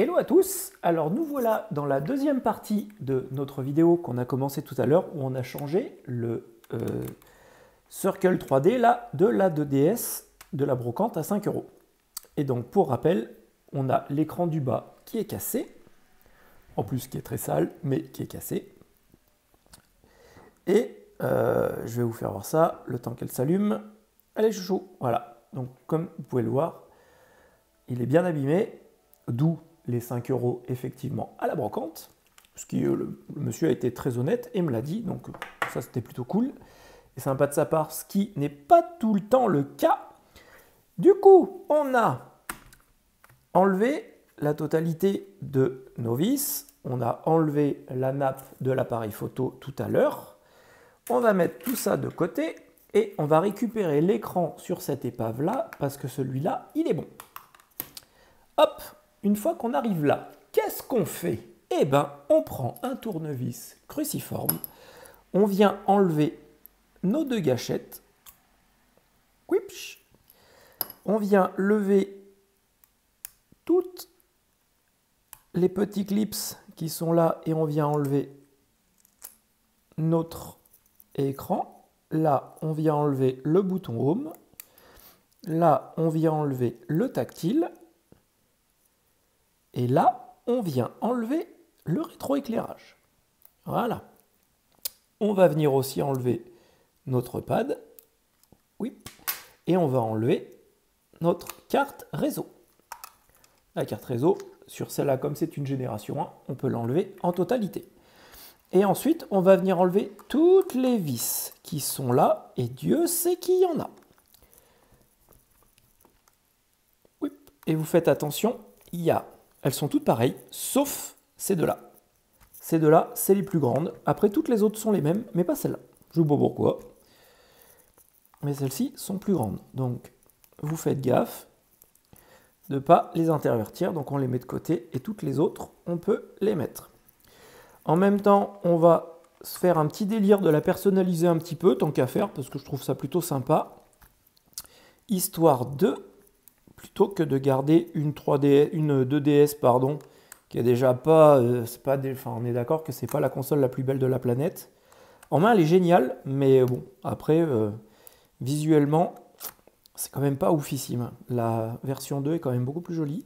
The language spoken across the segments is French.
Hello à tous. Alors nous voilà dans la deuxième partie de notre vidéo qu'on a commencé tout à l'heure où on a changé le Circle 3D là, de la 2DS de la brocante à 5 €. Et donc pour rappel, on a l'écran du bas qui est cassé, en plus qui est très sale mais qui est cassé. Et je vais vous faire voir ça le temps qu'elle s'allume. Allez chouchou, voilà. Donc comme vous pouvez le voir, il est bien abîmé, d'où les 5 € effectivement à la brocante. Ce qui, le monsieur a été très honnête et me l'a dit, donc ça c'était plutôt cool. Et sympa de sa part, ce qui n'est pas tout le temps le cas. Du coup, on a enlevé la totalité de nos vis. On a enlevé la nappe de l'appareil photo tout à l'heure. On va mettre tout ça de côté et on va récupérer l'écran sur cette épave-là parce que celui-là, il est bon. Hop, une fois qu'on arrive là, qu'est-ce qu'on fait? Eh bien, on prend un tournevis cruciforme, on vient enlever nos deux gâchettes, on vient lever toutes les petits clips qui sont là et on vient enlever notre écran. Là, on vient enlever le bouton Home. Là, on vient enlever le tactile. Et là, on vient enlever le rétroéclairage. Voilà. On va venir aussi enlever notre pad. Oui. Et on va enlever notre carte réseau. La carte réseau, sur celle-là, comme c'est une génération 1, on peut l'enlever en totalité. Et ensuite, on va venir enlever toutes les vis qui sont là. Et Dieu sait qu'il y en a. Oui. Et vous faites attention, elles sont toutes pareilles, sauf ces deux-là. Ces deux-là, c'est les plus grandes. Après, toutes les autres sont les mêmes, mais pas celle-là. Je ne sais pas pourquoi. Mais celles-ci sont plus grandes. Donc, vous faites gaffe de ne pas les intervertir. Donc, on les met de côté. Et toutes les autres, on peut les mettre. En même temps, on va se faire un petit délire de la personnaliser un petit peu, tant qu'à faire, parce que je trouve ça plutôt sympa. Histoire de... plutôt que de garder une 2DS pardon, qui est déjà pas, on est d'accord que c'est pas la console la plus belle de la planète. En main, elle est géniale, mais bon, après, visuellement, c'est quand même pas oufissime. La version 2 est quand même beaucoup plus jolie.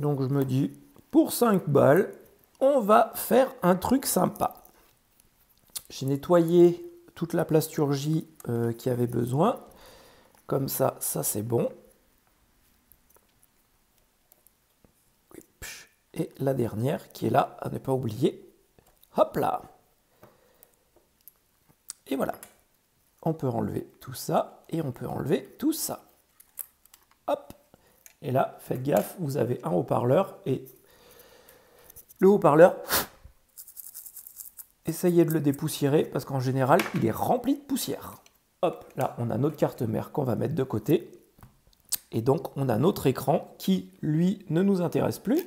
Donc je me dis, pour 5 balles, on va faire un truc sympa. J'ai nettoyé toute la plasturgie qui avait besoin. Comme ça, ça c'est bon. Et la dernière qui est là, à ne pas oublier. Hop là. Et voilà. On peut enlever tout ça et on peut enlever tout ça. Hop. Et là, faites gaffe, vous avez un haut-parleur et le haut-parleur, essayez de le dépoussiérer parce qu'en général, il est rempli de poussière. Hop, là, on a notre carte mère qu'on va mettre de côté. Et donc, on a notre écran qui, lui, ne nous intéresse plus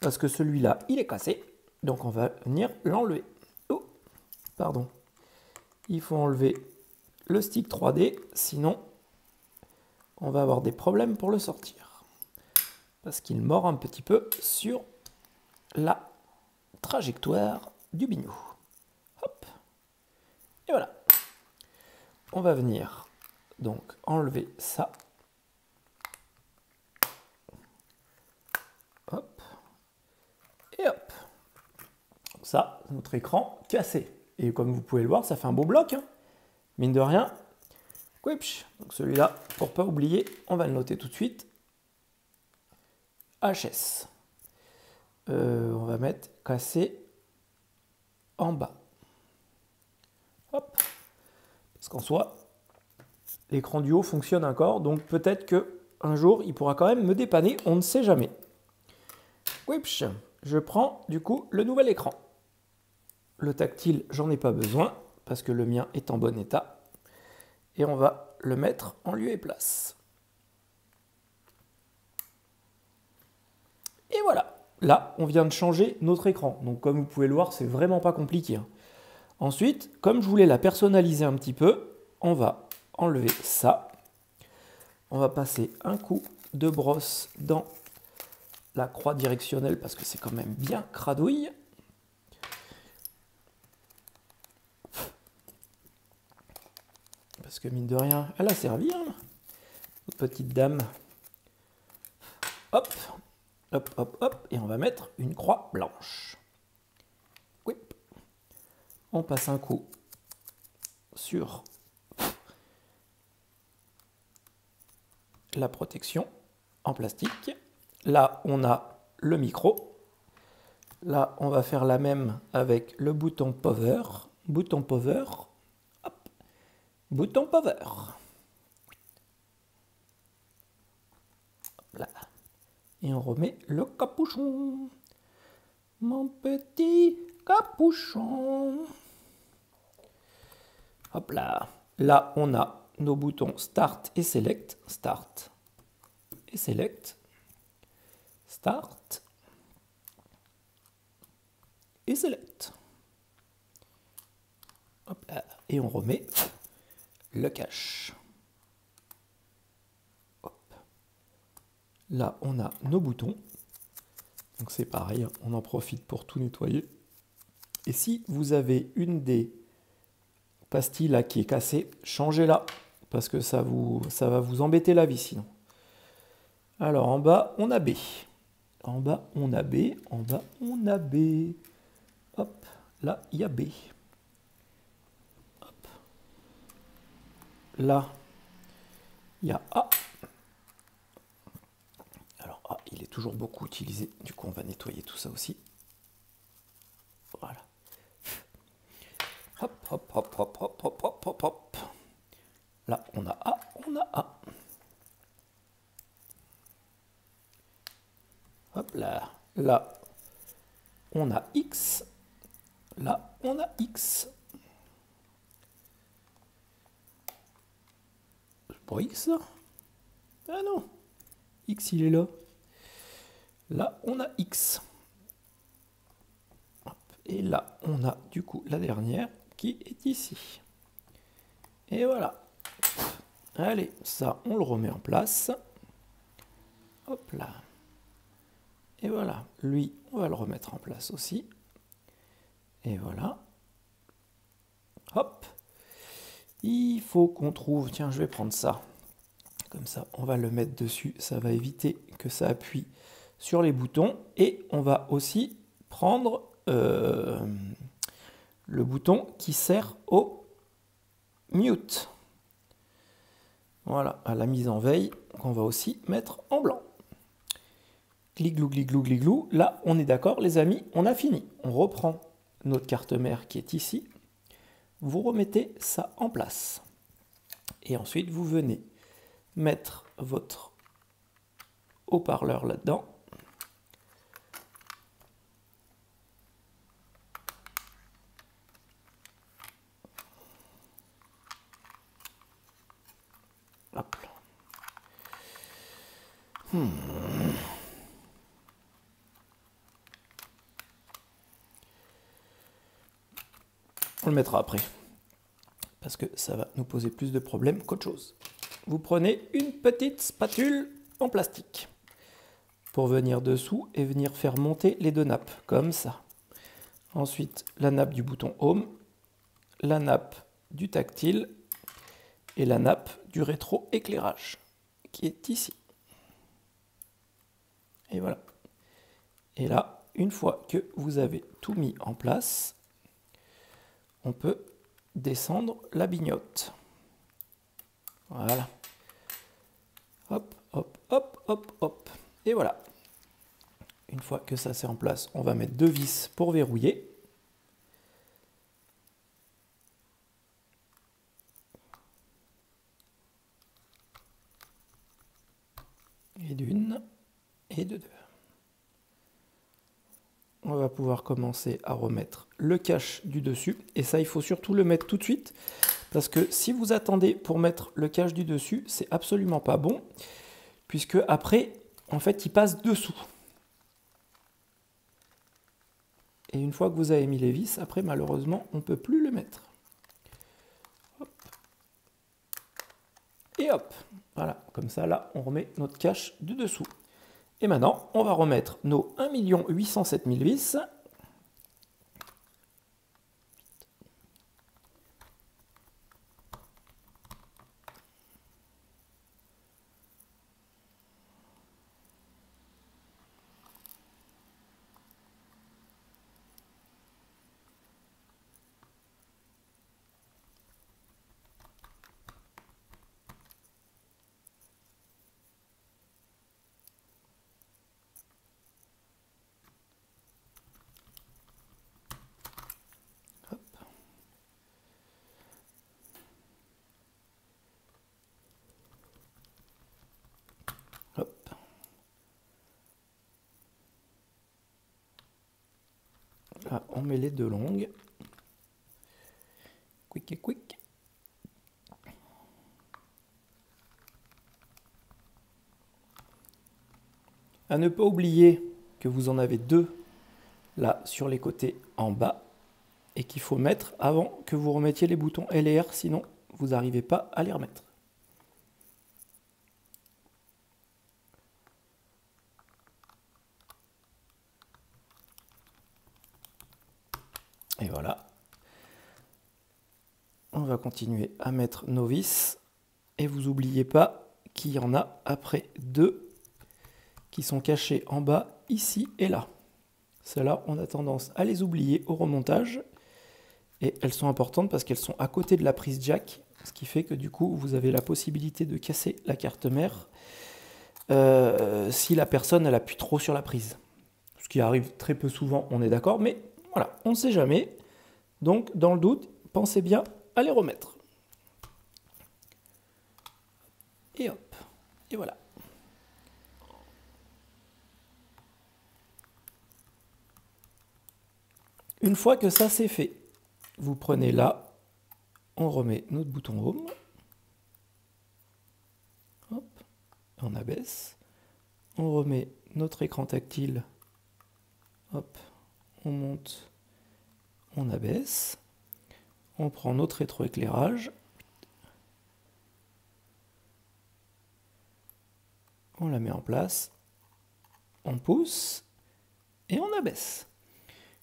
parce que celui-là, il est cassé. Donc, on va venir l'enlever. Oh, pardon. Il faut enlever le stick 3D, sinon, on va avoir des problèmes pour le sortir. Parce qu'il mord un petit peu sur la trajectoire du bignou. Hop. Et voilà. On va venir donc enlever ça. Hop. Et hop. Donc ça, notre écran cassé. Et comme vous pouvez le voir, ça fait un beau bloc. Hein. Mine de rien. Donc celui-là, pour ne pas oublier, on va le noter tout de suite. HS. On va mettre cassé en bas. Hop. Parce qu'en soi, l'écran du haut fonctionne encore, donc peut-être qu'un jour, il pourra quand même me dépanner, on ne sait jamais. Je prends du coup le nouvel écran. Le tactile, j'en ai pas besoin, parce que le mien est en bon état. Et on va le mettre en lieu et place. Et voilà, là, on vient de changer notre écran. Donc comme vous pouvez le voir, c'est vraiment pas compliqué. Hein. Ensuite, comme je voulais la personnaliser un petit peu, on va enlever ça. on va passer un coup de brosse dans la croix directionnelle parce que c'est quand même bien cradouille. Parce que mine de rien, elle a servi, hein, notre petite dame. Hop, hop, hop, hop, et on va mettre une croix blanche. Oui. On passe un coup sur la protection en plastique. Là, on a le micro. Là, on va faire la même avec le bouton power. Bouton power. Hop. Bouton power. Hop là. Et on remet le capuchon. Mon petit capuchon. Hop là. Là, on a nos boutons Start et Select. Start et Select. Start et Select. Hop là. Et on remet le cache. Hop. Là, on a nos boutons. Donc c'est pareil, on en profite pour tout nettoyer. Et si vous avez une des pastilles là qui est cassée, changez-la. Parce que ça va vous embêter la vie sinon. Alors en bas, on a B. En bas, on a B. En bas, on a B. Hop, là, il y a B. Hop. Là, il y a A. Alors A, il est toujours beaucoup utilisé. Du coup, on va nettoyer tout ça aussi. Voilà. Hop, hop, hop, hop, hop, hop, hop, hop, hop. Là, on a A, on a A. Hop là. Là, on a X. Là, on a X. C'est pas X, ça? Ah non. X, il est là. Là, on a X. Hop. Et là, on a du coup la dernière qui est ici. Et voilà. Allez, ça, on le remet en place. Hop là. Et voilà. Lui, on va le remettre en place aussi. Et voilà. Hop. Il faut qu'on trouve... Tiens, je vais prendre ça. Comme ça, on va le mettre dessus. Ça va éviter que ça appuie sur les boutons. Et on va aussi prendre le bouton qui sert au mute. Voilà, à la mise en veille, qu'on va aussi mettre en blanc. Gliglou, gliglou, gliglou. Là, on est d'accord, les amis, on a fini. On reprend notre carte mère qui est ici. Vous remettez ça en place. Et ensuite, vous venez mettre votre haut-parleur là-dedans. Hop là. On le mettra après, parce que ça va nous poser plus de problèmes qu'autre chose. Vous prenez une petite spatule en plastique pour venir dessous et venir faire monter les deux nappes, comme ça. Ensuite, la nappe du bouton Home, la nappe du tactile et la nappe du rétro-éclairage, qui est ici. Et voilà. Et là, une fois que vous avez tout mis en place, on peut descendre la bignotte. Voilà. Hop, hop, hop, hop, hop. Et voilà. Une fois que ça c'est en place, on va mettre deux vis pour verrouiller. Et d'une, et de deux. On va pouvoir commencer à remettre le cache du dessus. Et ça, il faut surtout le mettre tout de suite. Parce que si vous attendez pour mettre le cache du dessus, c'est absolument pas bon. Puisque après, en fait, il passe dessous. Et une fois que vous avez mis les vis, après, malheureusement, on ne peut plus le mettre. Hop. Et hop. Voilà, comme ça, là, on remet notre cache du dessous. Et maintenant, on va remettre nos 1 807 000 vis. Hop. Là, on met les deux longues. Quick et quick. À ne pas oublier que vous en avez deux là sur les côtés en bas et qu'il faut mettre avant que vous remettiez les boutons L et R, sinon vous n'arrivez pas à les remettre. Et voilà. On va continuer à mettre nos vis. Et vous n'oubliez pas qu'il y en a après deux qui sont cachés en bas, ici et là. Celles-là, on a tendance à les oublier au remontage. Et elles sont importantes parce qu'elles sont à côté de la prise jack. Ce qui fait que du coup, vous avez la possibilité de casser la carte mère si la personne elle appuie trop sur la prise. Ce qui arrive très peu souvent, on est d'accord. Mais voilà, on ne sait jamais. Donc, dans le doute, pensez bien à les remettre. Et hop, et voilà. Une fois que ça c'est fait, vous prenez là, on remet notre bouton Home. Hop, on abaisse. On remet notre écran tactile. Hop, on monte, on abaisse. On prend notre rétroéclairage. On la met en place. On pousse et on abaisse.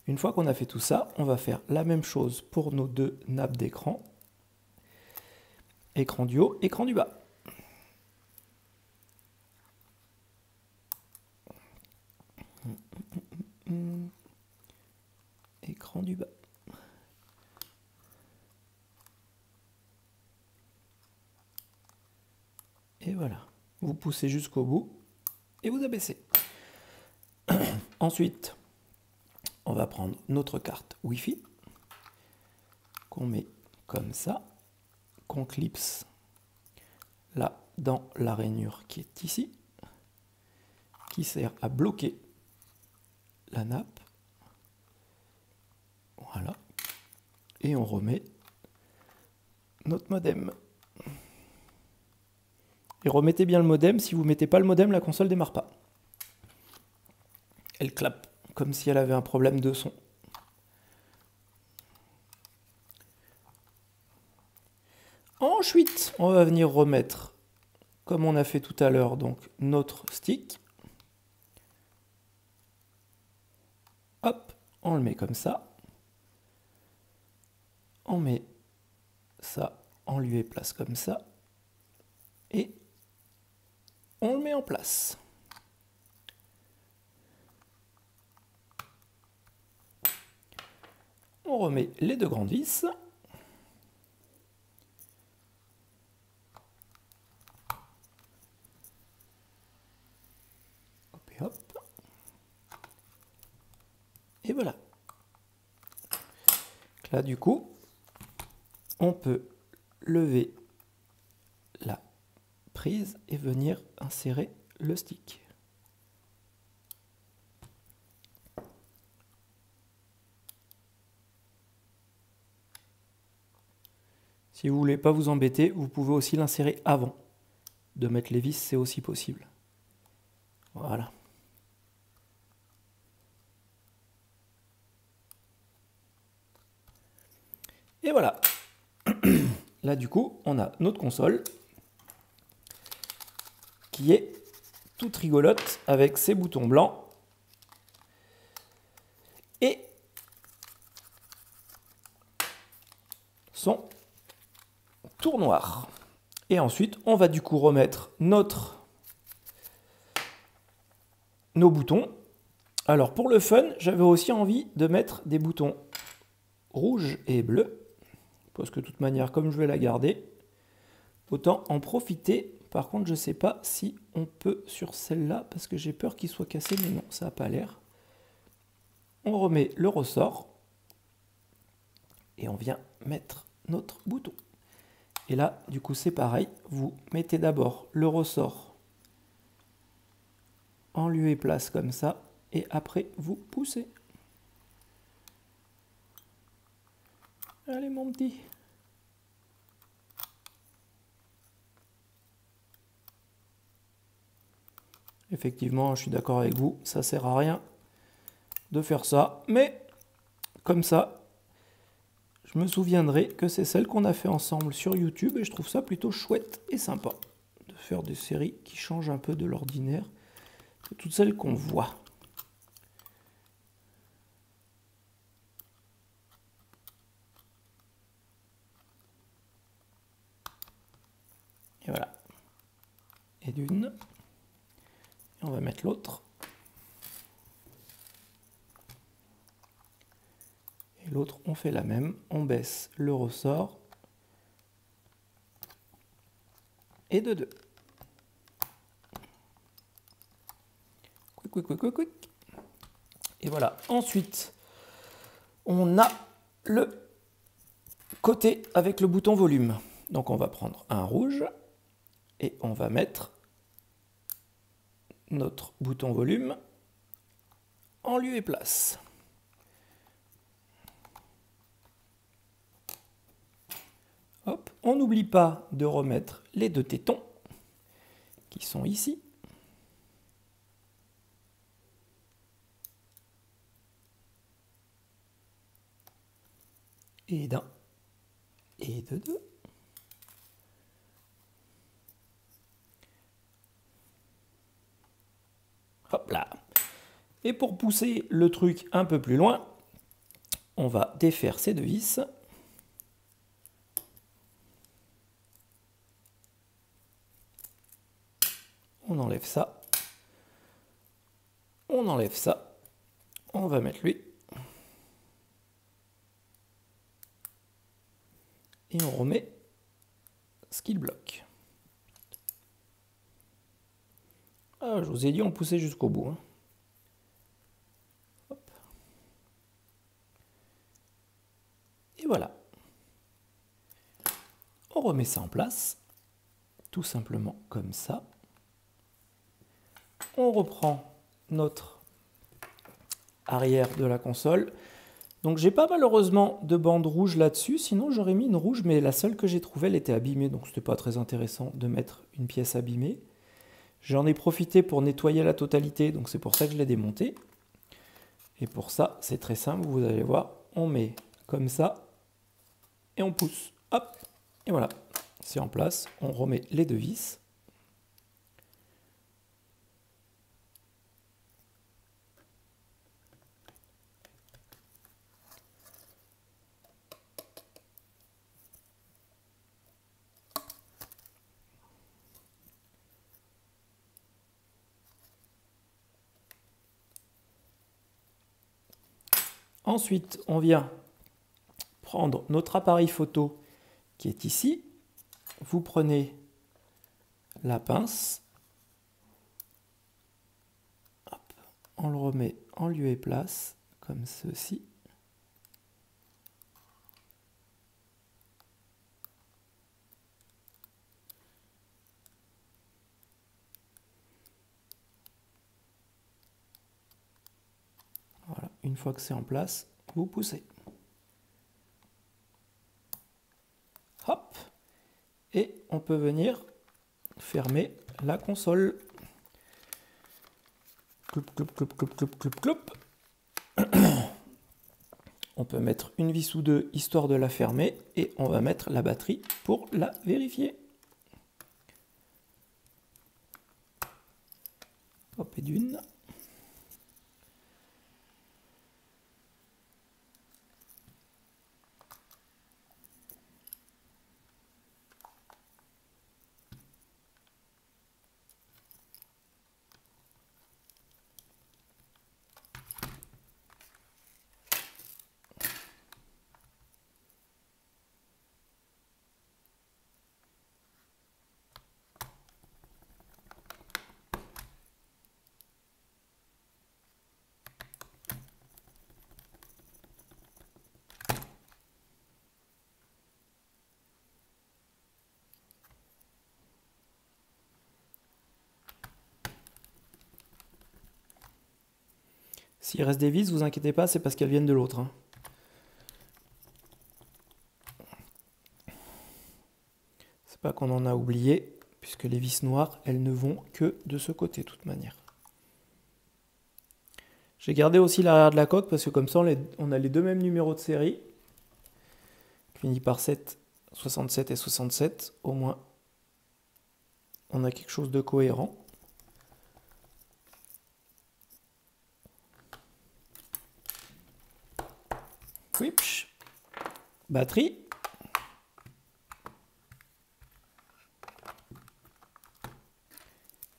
Une fois qu'on a fait tout ça, on va faire la même chose pour nos deux nappes d'écran. Écran du haut, écran du bas. Écran du bas. Et voilà. Vous poussez jusqu'au bout et vous abaissez. Ensuite, on va prendre notre carte Wi-Fi qu'on met comme ça, qu'on clipse là dans la rainure qui est ici, qui sert à bloquer la nappe. Voilà. Et on remet notre modem. Et remettez bien le modem. Si vous ne mettez pas le modem, la console ne démarre pas. Elle clappe comme si elle avait un problème de son. Ensuite, on va venir remettre, comme on a fait tout à l'heure, donc notre stick. Hop, on le met comme ça. On met ça en lieu et place comme ça. Et on le met en place. On remet les deux grandes vis. Hop et hop. Et voilà. Là, du coup, on peut lever la prise et venir insérer le stick. Si vous ne voulez pas vous embêter, vous pouvez aussi l'insérer avant de mettre les vis, c'est aussi possible. Voilà. Et voilà. Là, du coup, on a notre console. qui est toute rigolote avec ses boutons blancs et son tour noir. Et ensuite, on va du coup remettre nos boutons. Alors pour le fun, j'avais aussi envie de mettre des boutons rouges et bleus, parce que de toute manière, comme je vais la garder, autant en profiter. Par contre, je ne sais pas si on peut sur celle-là, parce que j'ai peur qu'il soit cassé, mais non, ça n'a pas l'air. On remet le ressort, et on vient mettre notre bouton. Et là, du coup, c'est pareil, vous mettez d'abord le ressort en lieu et place comme ça, et après, vous poussez. Allez, mon petit. Effectivement, je suis d'accord avec vous, ça sert à rien de faire ça, mais comme ça, je me souviendrai que c'est celle qu'on a fait ensemble sur YouTube et je trouve ça plutôt chouette et sympa de faire des séries qui changent un peu de l'ordinaire de toutes celles qu'on voit. Et voilà. Et d'une. Et on va mettre l'autre. Et l'autre, on fait la même. On baisse le ressort. Et de deux. Quick, quick, quick, quick, quick. Et voilà. Ensuite, on a le côté avec le bouton volume. Donc on va prendre un rouge et on va mettre notre bouton volume en lieu et place. Hop, on n'oublie pas de remettre les deux tétons qui sont ici. Et d'un et de deux. Hop là. Et pour pousser le truc un peu plus loin, on va défaire ces deux vis. On enlève ça. On enlève ça. On va mettre lui. Et on remet ce qu'il bloque. Ah, je vous ai dit, on poussait jusqu'au bout. Hein. Hop. Et voilà. On remet ça en place, tout simplement comme ça. On reprend notre arrière de la console. Donc j'ai pas malheureusement de bande rouge là-dessus, sinon j'aurais mis une rouge, mais la seule que j'ai trouvée, elle était abîmée, donc c'était pas très intéressant de mettre une pièce abîmée. J'en ai profité pour nettoyer la totalité, donc c'est pour ça que je l'ai démontée. Et pour ça, c'est très simple, vous allez voir, on met comme ça, et on pousse, hop, et voilà, c'est en place, on remet les deux vis. Ensuite, on vient prendre notre appareil photo qui est ici. Vous prenez la pince, hop, on le remet en lieu et place, comme ceci. Voilà, une fois que c'est en place, vous poussez. Hop, et on peut venir fermer la console. Cloup, cloup, cloup, cloup, cloup, cloup, cloup. On peut mettre une vis ou deux histoire de la fermer et on va mettre la batterie pour la vérifier. Hop, et d'une. S'il reste des vis, vous inquiétez pas, c'est parce qu'elles viennent de l'autre. Hein. C'est pas qu'on en a oublié, puisque les vis noires, elles ne vont que de ce côté, de toute manière. J'ai gardé aussi l'arrière de la coque, parce que comme ça, on a les deux mêmes numéros de série. Fini par 7, 67 et 67. Au moins, on a quelque chose de cohérent. Switch, batterie,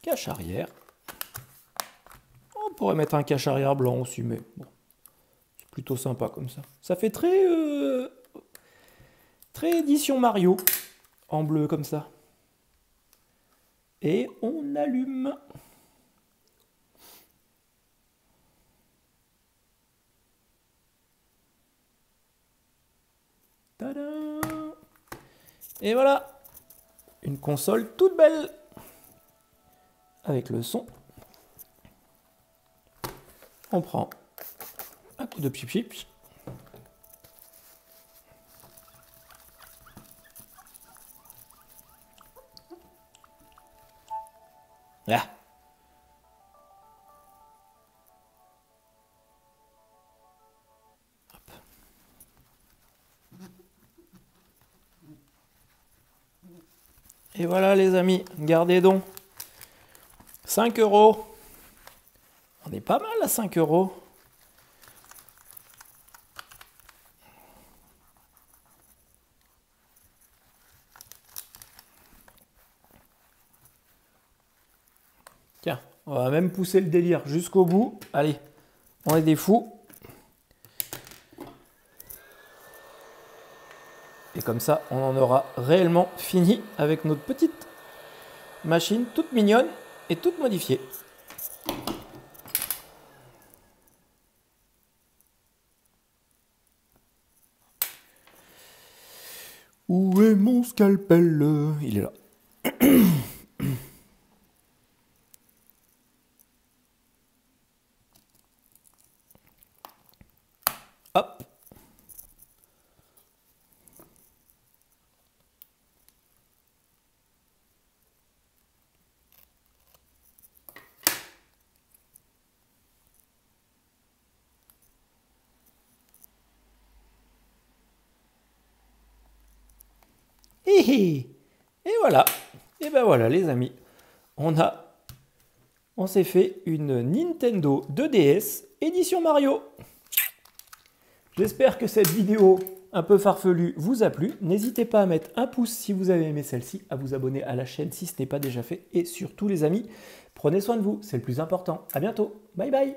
cache arrière. On pourrait mettre un cache arrière blanc aussi, mais bon, c'est plutôt sympa comme ça. Ça fait très édition Mario en bleu comme ça. Et on allume. Tadam! Et voilà, une console toute belle avec le son. On prend un coup de pip-pip. Là. Et voilà les amis, gardez donc. 5 €. On est pas mal à 5 €. Tiens, on va même pousser le délire jusqu'au bout. Allez, on est des fous. Et comme ça, on en aura réellement fini avec notre petite machine toute mignonne et toute modifiée. Où est mon scalpel? Il est là. Hop. Et voilà. Et ben voilà les amis. On s'est fait une Nintendo 2DS édition Mario. J'espère que cette vidéo un peu farfelue vous a plu. N'hésitez pas à mettre un pouce si vous avez aimé celle-ci, à vous abonner à la chaîne si ce n'est pas déjà fait. Et surtout les amis, prenez soin de vous, c'est le plus important. À bientôt. Bye bye.